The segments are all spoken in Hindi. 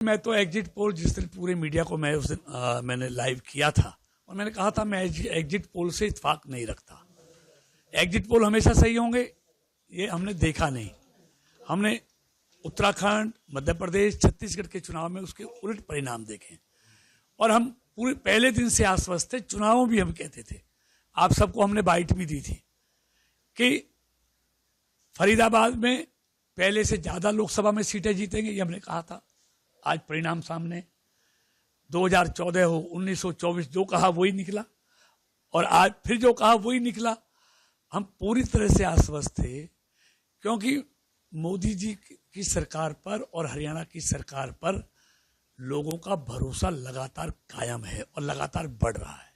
मैं तो एग्जिट पोल जिस दिन पूरे मीडिया को मैं उस दिन मैंने लाइव किया था और मैंने कहा था मैं एग्जिट पोल से इत्तेफाक नहीं रखता। एग्जिट पोल हमेशा सही होंगे ये हमने देखा नहीं। हमने उत्तराखंड, मध्य प्रदेश, छत्तीसगढ़ के चुनाव में उसके उलट परिणाम देखे और हम पूरे पहले दिन से आश्वस्त थे। चुनावों भी हम कहते थे, आप सबको हमने बाइट भी दी थी कि फरीदाबाद में पहले से ज्यादा लोकसभा में सीटें जीतेंगे, ये हमने कहा था। आज परिणाम सामने, 2014 हो 1924 जो कहा वही निकला और आज फिर जो कहा वही निकला। हम पूरी तरह से आश्वस्त थे क्योंकि मोदी जी की सरकार पर और हरियाणा की सरकार पर लोगों का भरोसा लगातार कायम है और लगातार बढ़ रहा है,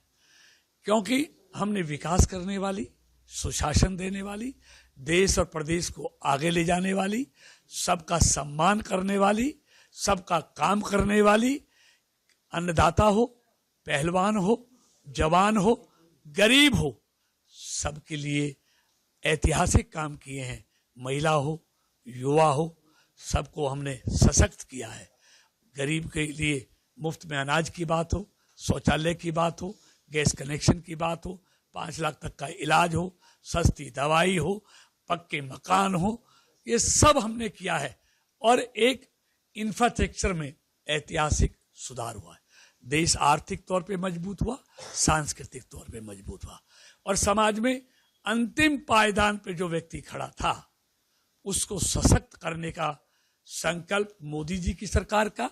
क्योंकि हमने विकास करने वाली, सुशासन देने वाली, देश और प्रदेश को आगे ले जाने वाली, सबका सम्मान करने वाली, सबका काम करने वाली, अन्नदाता हो, पहलवान हो, जवान हो, गरीब हो, सबके लिए ऐतिहासिक काम किए हैं। महिला हो, युवा हो, सबको हमने सशक्त किया है। गरीब के लिए मुफ्त में अनाज की बात हो, शौचालय की बात हो, गैस कनेक्शन की बात हो, 5 लाख तक का इलाज हो, सस्ती दवाई हो, पक्के मकान हो, ये सब हमने किया है और एक इंफ्रास्ट्रक्चर में ऐतिहासिक सुधार हुआ है। देश आर्थिक तौर पे मजबूत हुआ, सांस्कृतिक तौर पे मजबूत हुआ और समाज में अंतिम पायदान पे जो व्यक्ति खड़ा था उसको सशक्त करने का संकल्प मोदी जी की सरकार का,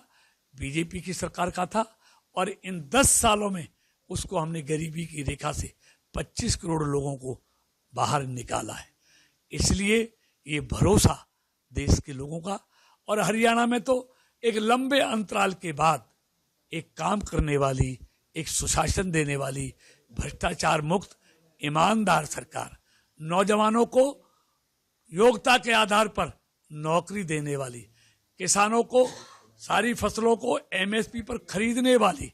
बीजेपी की सरकार का था और इन 10 सालों में उसको हमने गरीबी की रेखा से 25 करोड़ लोगों को बाहर निकाला है। इसलिए ये भरोसा देश के लोगों का, और हरियाणा में तो एक लंबे अंतराल के बाद एक काम करने वाली, एक सुशासन देने वाली, भ्रष्टाचार मुक्त ईमानदार सरकार, नौजवानों को योग्यता के आधार पर नौकरी देने वाली, किसानों को सारी फसलों को एमएसपी पर खरीदने वाली,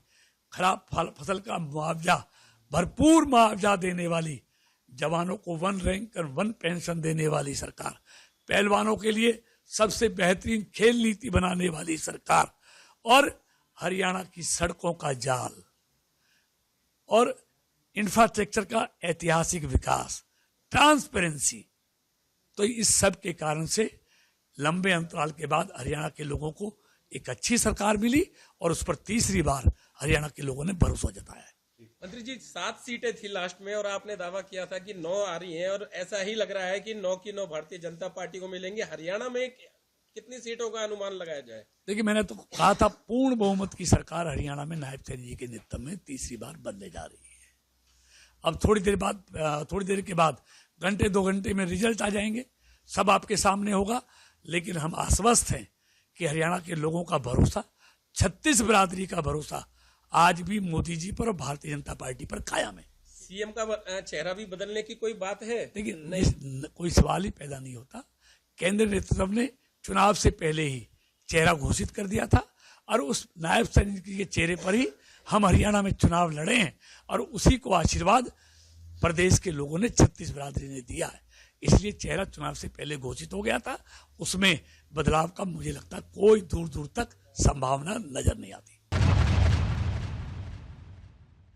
खराब फसल का मुआवजा, भरपूर मुआवजा देने वाली, जवानों को 1 रैंक और 1 पेंशन देने वाली सरकार, पहलवानों के लिए सबसे बेहतरीन खेल नीति बनाने वाली सरकार और हरियाणा की सड़कों का जाल और इंफ्रास्ट्रक्चर का ऐतिहासिक विकास, ट्रांसपेरेंसी। तो इस सब के कारण से लंबे अंतराल के बाद हरियाणा के लोगों को एक अच्छी सरकार मिली और उस पर तीसरी बार हरियाणा के लोगों ने भरोसा जताया है। मंत्री जी, 7 सीटें थी लास्ट में और आपने दावा किया था कि 9 आ रही हैं और ऐसा ही लग रहा है कि 9 की 9 भारतीय जनता पार्टी को मिलेंगे। हरियाणा में कितनी सीटों का अनुमान लगाया जाए? देखिए, मैंने तो कहा था पूर्ण बहुमत की सरकार हरियाणा में नायब सैनी जी के नेतृत्व में तीसरी बार बनने जा रही है। अब थोड़ी देर के बाद घंटे 2 घंटे में रिजल्ट आ जाएंगे, सब आपके सामने होगा, लेकिन हम आश्वस्त हैं कि हरियाणा के लोगों का भरोसा, 36 बिरादरी का भरोसा आज भी मोदी जी पर और भारतीय जनता पार्टी पर कायम है। सीएम का चेहरा भी बदलने की कोई बात है? देखिए, नहीं, कोई सवाल ही पैदा नहीं होता। केंद्र नेतृत्व ने चुनाव से पहले ही चेहरा घोषित कर दिया था और उस नायब सैनी के चेहरे पर ही हम हरियाणा में चुनाव लड़े हैं और उसी को आशीर्वाद प्रदेश के लोगों ने 36 बिरादरी ने दिया है। इसलिए चेहरा चुनाव से पहले घोषित हो गया था, उसमें बदलाव का मुझे लगता कोई दूर दूर तक संभावना नजर नहीं आती।